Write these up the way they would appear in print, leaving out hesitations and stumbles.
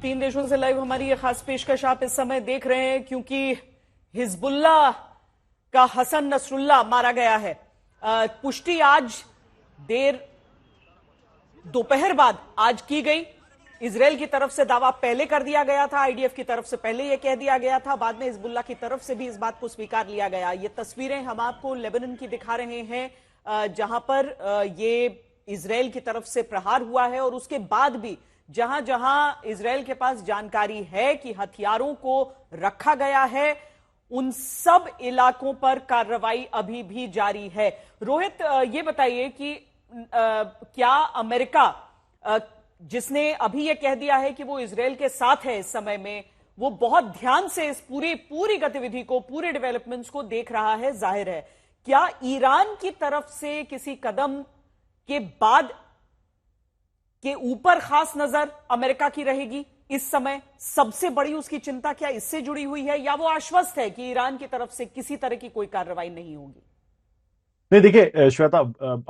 तीन देशों से लाइव हमारी ये खास पेशकश आप इस समय देख रहे हैं क्योंकि हिजबुल्लाह का हसन नसरुल्लाह मारा गया है। पुष्टि आज देर दोपहर बाद आज की गई। इजराइल की तरफ से दावा पहले कर दिया गया था, आईडीएफ की तरफ से पहले यह कह दिया गया था, बाद में हिजबुल्लाह की तरफ से भी इस बात को स्वीकार लिया गया। ये तस्वीरें हम आपको लेबनान की दिखा रहे हैं जहां पर ये इजराइल की तरफ से प्रहार हुआ है और उसके बाद भी जहां जहां इजराइल के पास जानकारी है कि हथियारों को रखा गया है उन सब इलाकों पर कार्रवाई अभी भी जारी है। रोहित, ये बताइए कि क्या अमेरिका जिसने अभी यह कह दिया है कि वो इजराइल के साथ है इस समय में, वो बहुत ध्यान से इस पूरी गतिविधि को, पूरे डेवलपमेंट्स को देख रहा है, जाहिर है। क्या ईरान की तरफ से किसी कदम के बाद के ऊपर खास नजर अमेरिका की रहेगी इस समय? सबसे बड़ी उसकी चिंता क्या इससे जुड़ी हुई है, या वो आश्वस्त है कि ईरान की तरफ से किसी तरह की कोई कार्रवाई नहीं होगी? नहीं, देखिए श्वेता,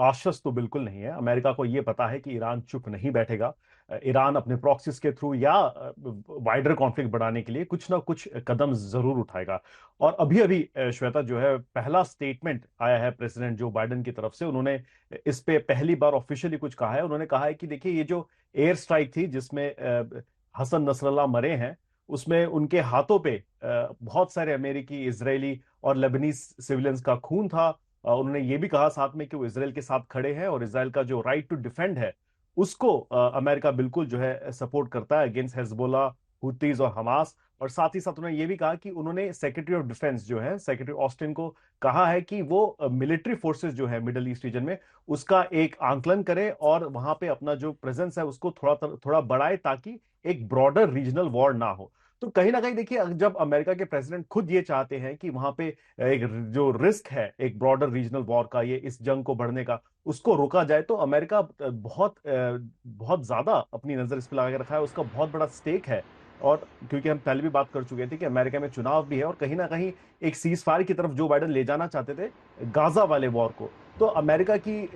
आश्वस्त तो बिल्कुल नहीं है। अमेरिका को यह पता है कि ईरान चुप नहीं बैठेगा। ईरान अपने प्रॉक्सीज के थ्रू या वाइडर कॉन्फ्लिक्ट बढ़ाने के लिए कुछ ना कुछ कदम जरूर उठाएगा। और अभी अभी श्वेता, जो है, पहला स्टेटमेंट आया है प्रेसिडेंट जो बाइडेन की तरफ से। उन्होंने इस पे पहली बार ऑफिशियली कुछ कहा है। उन्होंने कहा है कि देखिए, ये जो एयर स्ट्राइक थी जिसमें हसन नसरल्लाह मरे हैं, उसमें उनके हाथों पे बहुत सारे अमेरिकी, इजरायली और लेबनीज सिविलियंस का खून था। उन्होंने ये भी कहा साथ में कि वो इसराइल के साथ खड़े हैं और इसराइल का जो राइट टू डिफेंड है उसको अमेरिका बिल्कुल जो है सपोर्ट करता है अगेंस्ट हिजबुल्लाह, हुतीज और हमास। और साथ ही साथ उन्होंने ये भी कहा कि उन्होंने सेक्रेटरी ऑफ डिफेंस जो है, सेक्रेटरी ऑस्टिन को कहा है कि वो मिलिट्री फोर्सेस जो है मिडल ईस्ट रीजन में उसका एक आंकलन करे और वहां पे अपना जो प्रेजेंस है उसको थोड़ा थोड़ा बढ़ाए ताकि एक ब्रॉडर रीजनल वॉर ना हो। तो कहीं ना कहीं देखिए, जब अमेरिका के प्रेसिडेंट खुद ये चाहते हैं कि वहां पे एक जो रिस्क है एक ब्रॉडर रीजनल वॉर का, ये इस जंग को बढ़ने का, उसको रोका जाए, तो अमेरिका बहुत ज्यादा अपनी नजर इस पर लगा के रखा है। उसका बहुत बड़ा स्टेक है। और क्योंकि हम पहले भी बात कर चुके थे कि अमेरिका में चुनाव भी है और कहीं ना कहीं एक सीज फायर की तरफ जो बाइडेन ले जाना चाहते थे गाजा वाले वॉर को, तो अमेरिका की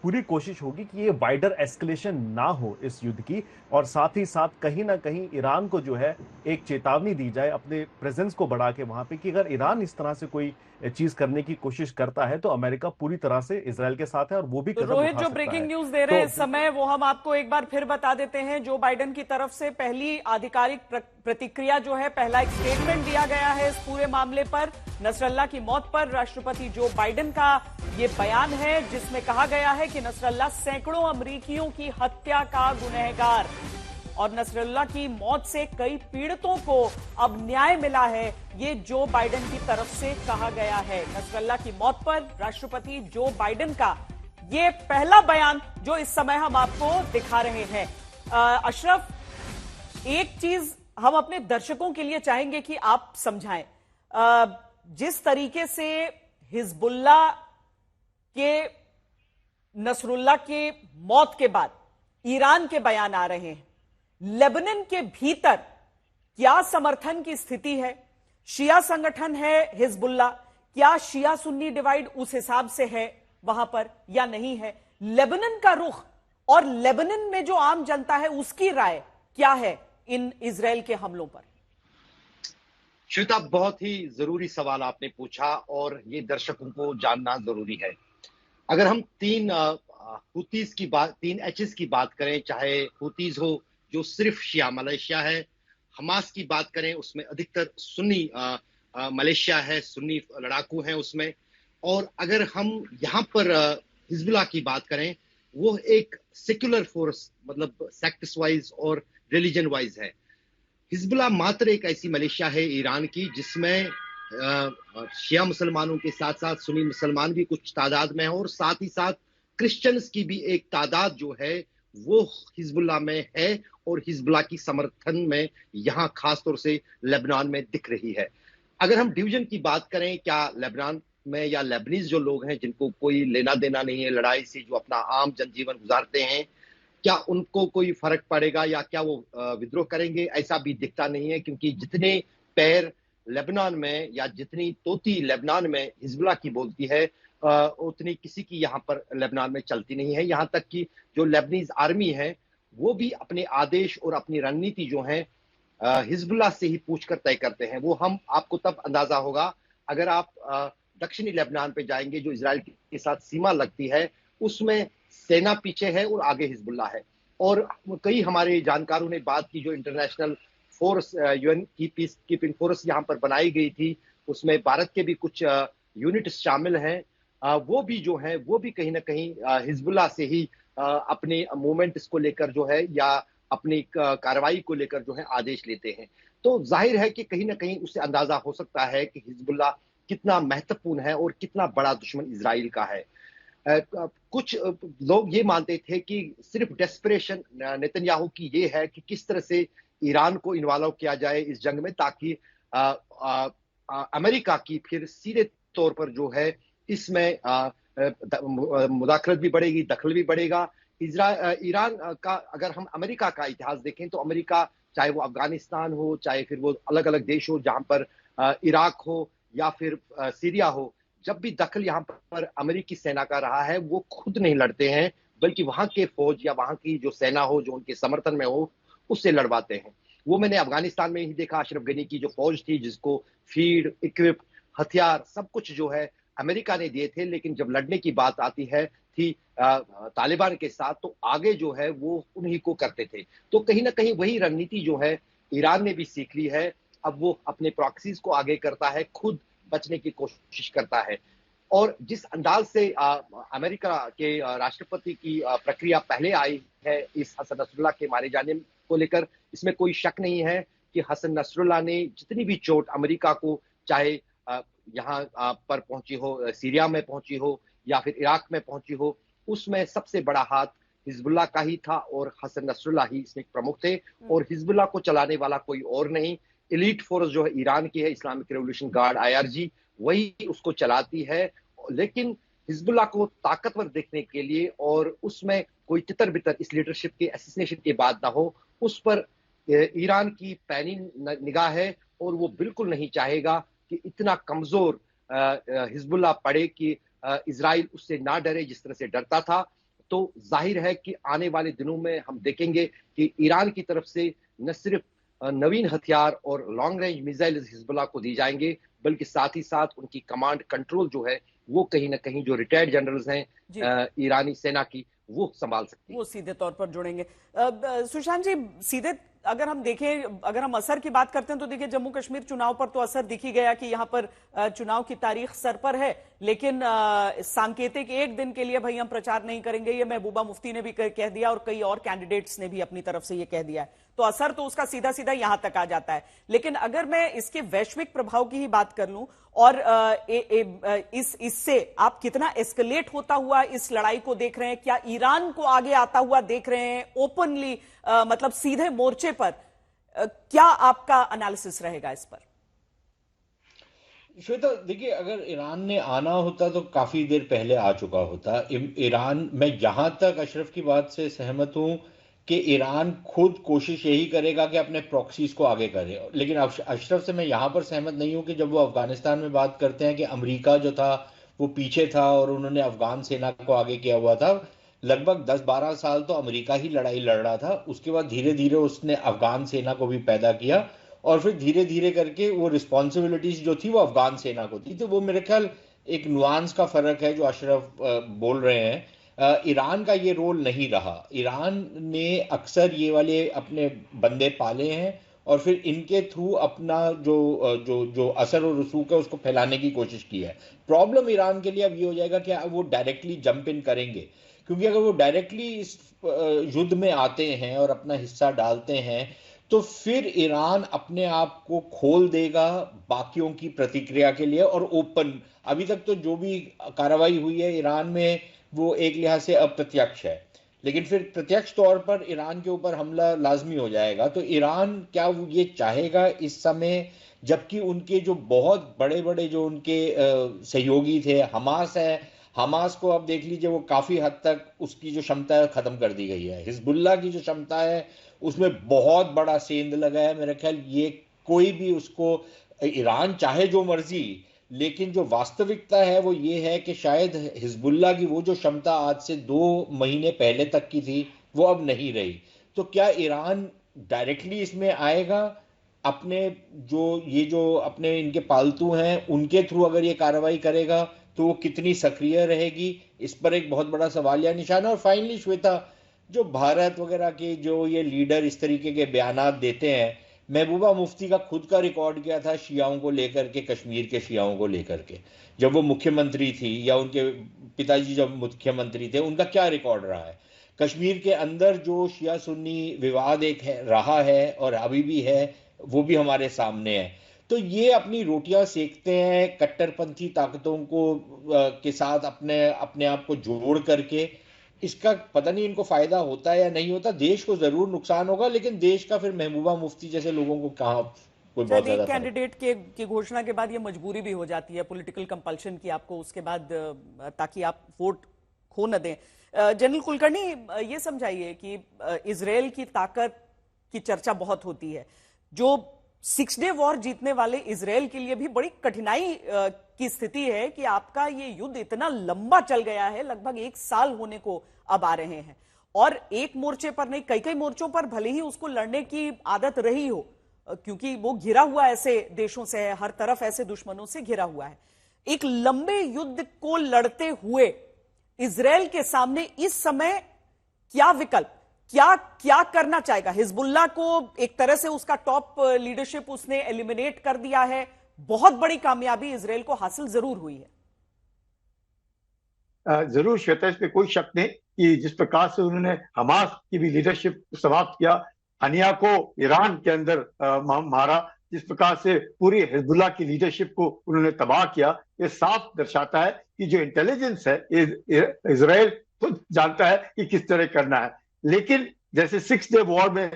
पूरी कोशिश होगी कि ये वाइडर एस्केलेशन ना हो इस युद्ध की। और साथ ही साथ कहीं ना कहीं ईरान को जो है एक चेतावनी दी जाए अपने प्रेजेंस को बढ़ा के वहां पे, कि अगर ईरान इस तरह से कोई चीज करने की कोशिश करता है तो अमेरिका पूरी तरह से इसराइल के साथ है और वो भी तो कदम रोहित, उठा जो सकता ब्रेकिंग है। न्यूज दे रहे हैं तो इस समय वो हम आपको एक बार फिर बता देते हैं। जो बाइडेन की तरफ से पहली आधिकारिक प्रतिक्रिया जो है, पहला एक स्टेटमेंट दिया गया है इस पूरे मामले पर, नसरल्लाह की मौत पर। राष्ट्रपति जो बाइडेन का ये बयान है जिसमें कहा गया है कि नसरल्लाह सैकड़ों अमेरिकियों की हत्या का गुनहगार और नसरल्लाह की मौत से कई पीड़ितों को अब न्याय मिला है, ये जो बाइडेन की तरफ से कहा गया है। नसरल्लाह की मौत पर राष्ट्रपति जो बाइडेन का ये पहला बयान जो इस समय हम आपको दिखा रहे हैं। अशरफ, एक चीज हम अपने दर्शकों के लिए चाहेंगे कि आप समझाएं, जिस तरीके से हिजबुल्लाह के नसरुल्लाह के मौत के बाद ईरान के बयान आ रहे हैं, लेबनान के भीतर क्या समर्थन की स्थिति है? शिया संगठन है हिजबुल्लाह, क्या शिया सुन्नी डिवाइड उस हिसाब से है वहां पर या नहीं है? लेबनान का रुख और लेबनान में जो आम जनता है उसकी राय क्या है इन इजराइल के हमलों पर? श्वेता, बहुत ही जरूरी सवाल आपने पूछा और ये दर्शकों को जानना जरूरी है। अगर हम हुतीज की बात, 3 एचएस की बात करें, चाहे हुतीज हो जो सिर्फ शिया मलेशिया है, हमास की बात करें उसमें अधिकतर सुन्नी मलेशिया है, सुन्नी लड़ाकू हैं उसमें। और अगर हम यहाँ पर हिजबुल्लाह की बात करें, वो एक सेक्युलर फोर्स, मतलब सेक्ट्स वाइज और रिलीजन वाइज है। हिजबुल्लाह मात्र एक ऐसी मलेशिया है ईरान की जिसमें शिया मुसलमानों के साथ साथ सुन्नी मुसलमान भी कुछ तादाद में है और साथ ही साथ क्रिश्चियंस की भी एक तादाद जो है वो हिजबुल्लाह में है और हिजबुल्लाह की समर्थन में यहाँ खास तौर से लेबनान में दिख रही है। अगर हम डिवीजन की बात करें, क्या लेबनान में या लेबनीज जो लोग हैं जिनको कोई लेना देना नहीं है लड़ाई से, जो अपना आम जनजीवन गुजारते हैं, क्या उनको कोई फर्क पड़ेगा या क्या वो विद्रोह करेंगे? ऐसा भी दिखता नहीं है, क्योंकि जितने पैर लेबनान में या जितनी तोती लेबनान में हिजबुल्लाह की बोलती है उतनी किसी की यहाँ पर लेबनान में चलती नहीं है। यहाँ तक कि जो लेबनीज आर्मी है वो भी अपने आदेश और अपनी रणनीति जो है हिजबुल्लाह से ही पूछकर तय करते हैं। वो हम आपको तब अंदाजा होगा अगर आप दक्षिणी लेबनान पे जाएंगे, जो इजराइल के साथ सीमा लगती है, उसमें सेना पीछे है और आगे हिजबुल्लाह है। और कई हमारे जानकारों ने बात की, जो इंटरनेशनल फोर्स यूएन की पीस कीपिंग फोर्स यहाँ पर बनाई गई थी, उसमें भारत के भी कुछ यूनिट शामिल हैं। वो भी जो है वो भी कहीं ना कहीं हिजबुल्लाह से ही अपने मूवमेंट को लेकर जो है या अपनी कार्रवाई को लेकर जो है आदेश लेते हैं। तो जाहिर है कि कहीं ना कहीं उससे अंदाजा हो सकता है कि हिजबुल्लाह कितना महत्वपूर्ण है और कितना बड़ा दुश्मन इजराइल का है। कुछ लोग ये मानते थे कि सिर्फ डेस्परेशन नेतन्याहू की ये है कि किस तरह से ईरान को इन्वॉल्व किया जाए इस जंग में, ताकि अमेरिका की फिर सीधे तौर पर जो है इसमें मुदाखलत भी बढ़ेगी, दखल भी बढ़ेगा। ईरान का अगर हम अमेरिका का इतिहास देखें तो अमेरिका, चाहे वो अफगानिस्तान हो, चाहे फिर वो अलग अलग देश हो, जहां पर इराक हो या फिर सीरिया हो, जब भी दखल यहाँ पर अमेरिकी सेना का रहा है, वो खुद नहीं लड़ते हैं, बल्कि वहां के फौज या वहां की जो सेना हो, जो उनके समर्थन में हो, उससे लड़वाते हैं। वो मैंने अफगानिस्तान में ही देखा। अशरफ गनी की जो फौज थी, जिसको फीड, इक्विप, हथियार सब कुछ जो है अमेरिका ने दिए थे, लेकिन जब लड़ने की बात आती है थी तालिबान के साथ, तो आगे जो है वो उन्हीं को करते थे। तो कहीं ना कहीं वही रणनीति जो है ईरान ने भी सीख ली है। अब वो अपने प्रॉक्सीज को आगे करता है, खुद बचने की कोशिश करता है। और जिस अंदाज से अमेरिका के राष्ट्रपति की प्रक्रिया पहले आई है इस हसन नसरुल्लाह के मारे जाने को लेकर, इसमें कोई शक नहीं है कि हसन नसरुल्लाह ने जितनी भी चोट अमेरिका को, चाहे यहाँ पर पहुंची हो, सीरिया में पहुंची हो या फिर इराक में पहुंची हो, उसमें सबसे बड़ा हाथ हिजबुल्लाह का ही था और हसन नसरुल्लाह ही इसमें प्रमुख थे। और हिजबुल्लाह को चलाने वाला कोई और नहीं, एलीट फोर्स जो है ईरान की है, इस्लामिक रेवोल्यूशन गार्ड IRG, वही उसको चलाती है। लेकिन हिजबुल्लाह को ताकतवर देखने के लिए और उसमें कोई तितर बितर इस लीडरशिप के असैसिनेशन के बाद ना हो, उस पर ईरान की पैनी निगाह है और वो बिल्कुल नहीं चाहेगा कि इतना कमजोर हिजबुल्लाह पड़े कि इजराइल उससे ना डरे जिस तरह से डरता था। तो जाहिर है कि आने वाले दिनों में हम देखेंगे कि ईरान की तरफ से न सिर्फ नवीन हथियार और लॉन्ग रेंज मिसाइल हिजबुल्लाह को दी जाएंगे, बल्कि साथ ही साथ उनकी कमांड कंट्रोल जो है वो कहीं ना कहीं जो रिटायर्ड जनरल्स हैं ईरानी सेना की, वो संभाल सकती है। वो सीधे तौर पर जुड़ेंगे। सुशांत जी, सीधे अगर हम देखें, अगर हम असर की बात करते हैं तो देखिए जम्मू कश्मीर चुनाव पर तो असर दिख ही गया कि यहां पर चुनाव की तारीख सर पर है, लेकिन सांकेतिक एक दिन के लिए भाई हम प्रचार नहीं करेंगे, ये महबूबा मुफ्ती ने भी कह दिया और कई और कैंडिडेट्स ने भी अपनी तरफ से ये कह दिया है। तो असर तो उसका सीधा सीधा यहां तक आ जाता है। लेकिन अगर मैं इसके वैश्विक प्रभाव की ही बात कर लूं और इससे आप कितना एस्केलेट होता हुआ इस लड़ाई को देख रहे हैं, क्या ईरान को आगे आता हुआ देख रहे हैं ओपनली, मतलब सीधे मोर्चे पर, क्या आपका एनालिसिस रहेगा इस पर? श्वेता, देखिए, अगर ईरान ने आना होता तो काफी देर पहले आ चुका होता ईरान। मैं जहां तक अशरफ की बात से सहमत हूं कि ईरान खुद कोशिश यही करेगा कि अपने प्रॉक्सीज को आगे करे, लेकिन अशरफ से मैं यहाँ पर सहमत नहीं हूँ कि जब वो अफगानिस्तान में बात करते हैं कि अमेरिका जो था वो पीछे था और उन्होंने अफगान सेना को आगे किया हुआ था। लगभग 10-12 साल तो अमेरिका ही लड़ाई लड़ रहा था, उसके बाद धीरे धीरे उसने अफगान सेना को भी पैदा किया और फिर धीरे धीरे करके वो रिस्पॉन्सिबिलिटीज जो थी वो अफगान सेना को थी। तो वो मेरे ख्याल एक नुआंस का फर्क है जो अशरफ बोल रहे हैं। ईरान का ये रोल नहीं रहा। ईरान ने अक्सर ये वाले अपने बंदे पाले हैं और फिर इनके थ्रू अपना जो जो जो असर और रसूख है उसको फैलाने की कोशिश की है। प्रॉब्लम ईरान के लिए अब ये हो जाएगा कि वो डायरेक्टली जंप इन करेंगे, क्योंकि अगर वो डायरेक्टली इस युद्ध में आते हैं और अपना हिस्सा डालते हैं तो फिर ईरान अपने आप को खोल देगा बाकियों की प्रतिक्रिया के लिए और ओपन। अभी तक तो जो भी कार्रवाई हुई है ईरान में वो एक लिहाज से अप्रत्यक्ष है, लेकिन फिर प्रत्यक्ष तौर पर ईरान के ऊपर हमला लाजमी हो जाएगा। तो ईरान क्या वो ये चाहेगा इस समय, जबकि उनके जो बहुत बड़े बड़े जो उनके सहयोगी थे, हमास है, हमास को अब देख लीजिए वो काफी हद तक उसकी जो क्षमता है खत्म कर दी गई है। हिजबुल्लाह की जो क्षमता है उसमें बहुत बड़ा सेंध लगा है। मेरा ख्याल ये कोई भी उसको, ईरान चाहे जो मर्जी, लेकिन जो वास्तविकता है वो ये है कि शायद हिजबुल्लाह की वो जो क्षमता आज से 2 महीने पहले तक की थी वो अब नहीं रही। तो क्या ईरान डायरेक्टली इसमें आएगा? अपने जो अपने इनके पालतू हैं उनके थ्रू अगर ये कार्रवाई करेगा तो वो कितनी सक्रिय रहेगी, इस पर एक बहुत बड़ा सवाल या निशान है। और फाइनली श्वेता, जो भारत वगैरह के जो ये लीडर इस तरीके के बयानात देते हैं, महबूबा मुफ्ती का खुद का रिकॉर्ड क्या था शियाओं को लेकर के, कश्मीर के शियाओं को लेकर के, जब वो मुख्यमंत्री थी या उनके पिताजी जब मुख्यमंत्री थे, उनका क्या रिकॉर्ड रहा है। कश्मीर के अंदर जो शिया सुन्नी विवाद एक है, रहा है और अभी भी है, वो भी हमारे सामने है। तो ये अपनी रोटियां सेकते हैं कट्टरपंथी ताकतों को के साथ अपने अपने आप को जोड़ करके। इसका पता नहीं इनको फायदा होता है या नहीं होता, देश को जरूर नुकसान होगा, लेकिन देश का फिर महबूबा मुफ्ती जैसे लोगों को कहाँ कोई बहुत शायद एक ज्यादा कैंडिडेट के की घोषणा के बाद ये मजबूरी भी हो जाती है, पॉलिटिकल कंपल्शन की आपको उसके बाद, ताकि आप वोट खो न दें। जनरल कुलकर्णी, ये समझाइए कि इजराइल की ताकत की चर्चा बहुत होती है, जो 6 डे वॉर जीतने वाले इजराइल के लिए भी बड़ी कठिनाई की स्थिति है कि आपका ये युद्ध इतना लंबा चल गया है, लगभग 1 साल होने को अब आ रहे हैं, और एक मोर्चे पर नहीं, कई कई मोर्चों पर भले ही उसको लड़ने की आदत रही हो, क्योंकि वो घिरा हुआ ऐसे देशों से है, हर तरफ ऐसे दुश्मनों से घिरा हुआ है। एक लंबे युद्ध को लड़ते हुए इजराइल के सामने इस समय क्या विकल्प, क्या क्या करना चाहेगा? हिजबुल्लाह को एक तरह से उसका टॉप लीडरशिप उसने एलिमिनेट कर दिया है, बहुत बड़ी कामयाबी इजराइल को हासिल जरूर हुई है। जरूर श्वेता, इसमें कोई शक नहीं कि जिस प्रकार से उन्होंने हमास की भी लीडरशिप समाप्त किया, हनिया को ईरान के अंदर मारा, जिस प्रकार से पूरी हिजबुल्लाह की लीडरशिप को उन्होंने तबाह किया, ये साफ दर्शाता है कि जो इंटेलिजेंस है इजराइल खुद जानता है कि किस तरह करना है। लेकिन जैसे 6 डे वॉर में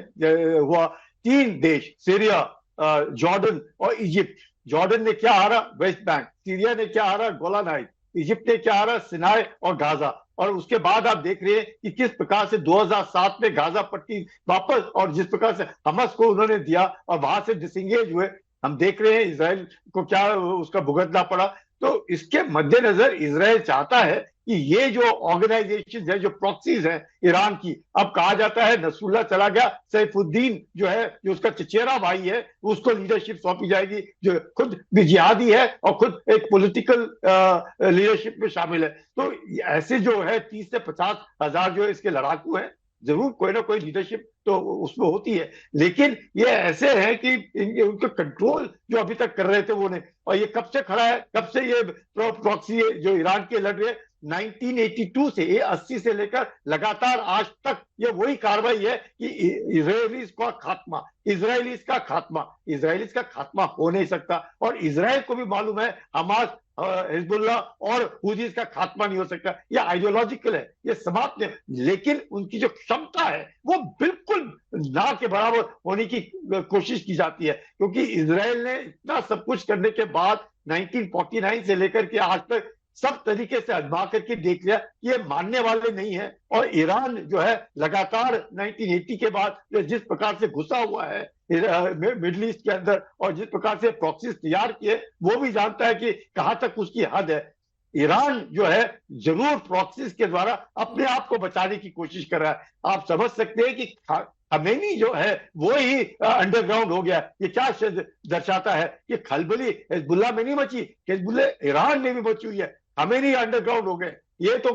हुआ, 3 देश सीरिया, जॉर्डन और इजिप्ट, जॉर्डन ने क्या हारा? West Bank. सीरिया ने क्या हारा? Golan height. इजिप्ट ने क्या हारा? सिनाई और गाजा। और उसके बाद आप देख रहे हैं कि किस प्रकार से 2007 में गाजा पट्टी वापस, और जिस प्रकार से हमास को उन्होंने दिया और वहां से डिसंगेज हुए, हम देख रहे हैं इजराइल को क्या उसका भुगतना पड़ा। तो इसके मद्देनजर इजराइल चाहता है कि ये जो ऑर्गेनाइजेशन है, जो प्रॉक्सीज है ईरान की, अब कहा जाता है नसरुल्लाह चला गया, सैफुद्दीन जो है, जो उसका चचेरा भाई है, उसको लीडरशिप सौंपी जाएगी, जो खुद भी जिहादी है और खुद एक पॉलिटिकल लीडरशिप में शामिल है। तो ऐसे जो है 30 से 50 हजार जो है इसके लड़ाकू हैं, जरूर कोई ना कोई लीडरशिप तो उसमें होती है, लेकिन ये ऐसे हैं कि उनका कंट्रोल जो अभी तक कर रहे थे वो नहीं। और ये कब से खड़ा है, कब से ये प्रॉक्सी जो ईरान के लड़ रहे, 1982 से, ये 80 से लेकर लगातार आज तक ये वही कार्रवाई है कि इजरायलीज का खात्मा, इजरायलीज का खात्मा हो नहीं सकता। और इजराइल को भी मालूम है हमास, हिजबुल्लाह और हुजीज का खात्मा नहीं हो सकता। ये आइडियोलॉजिकल है, ये समाप्त है, लेकिन उनकी जो क्षमता है वो बिल्कुल ना के बराबर होने की कोशिश की जाती है, क्योंकि इजराइल ने इतना सब कुछ करने के बाद 1949 से लेकर के आज तक सब तरीके से आजमा करके देख लिया, ये मानने वाले नहीं है। और ईरान जो है लगातार 1980 के बाद जिस प्रकार से घुसा हुआ है मिडिल ईस्ट के अंदर, और जिस प्रकार से प्रॉक्सीज तैयार किए, वो भी जानता है कि कहां तक उसकी हद है। ईरान जो है जरूर प्रॉक्सीज के द्वारा अपने आप को बचाने की कोशिश कर रहा है। आप समझ सकते हैं कि खमेनी जो है वो ही अंडरग्राउंड हो गया। ये क्या दर्शाता है कि खलबली हिजबुल्लाह में नहीं मची, हिजबुल्लाह ईरान में भी मची हुई है, खमेनी अंडरग्राउंड हो गए, ये तो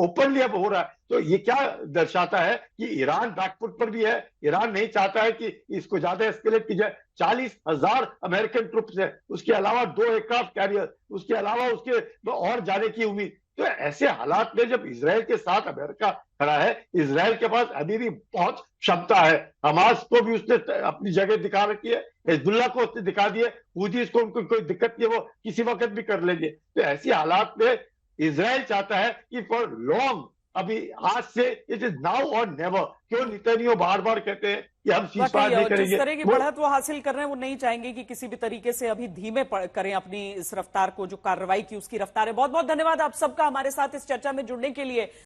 ओपनली अब हो रहा है। तो ये क्या दर्शाता है कि ईरान बैकफुट पर भी है, ईरान नहीं चाहता है कि इसको ज्यादा एस्केलेट की जाए। 40,000 अमेरिकन ट्रुप्स है, उसके अलावा 2 एयरक्राफ्ट कैरियर, उसके अलावा उसके और जाने की उम्मीद। तो ऐसे हालात में जब इजराइल के साथ अमेरिका खड़ा है, इजराइल के पास अभी भी बहुत क्षमता है, हमास को भी उसने अपनी जगह दिखा रखी है, हिजबुल्लाह को उसने दिखा दिए, हुजीज को उनको कोई दिक्कत नहीं, वो किसी वक्त भी कर लेंगे। तो ऐसी हालात में इजराइल चाहता है कि फॉर लॉन्ग, अभी आज से, इट इज नाउ और नेवर। क्यों नेतन्याहू बार बार कहते हैं कि हम सीजफायर नहीं करेंगे, जिस तरह की बढ़त वो हासिल कर रहे हैं, वो नहीं चाहेंगे कि किसी भी तरीके से अभी धीमे करें अपनी इस रफ्तार को, जो कार्रवाई की उसकी रफ्तार है। बहुत बहुत धन्यवाद आप सबका हमारे साथ इस चर्चा में जुड़ने के लिए।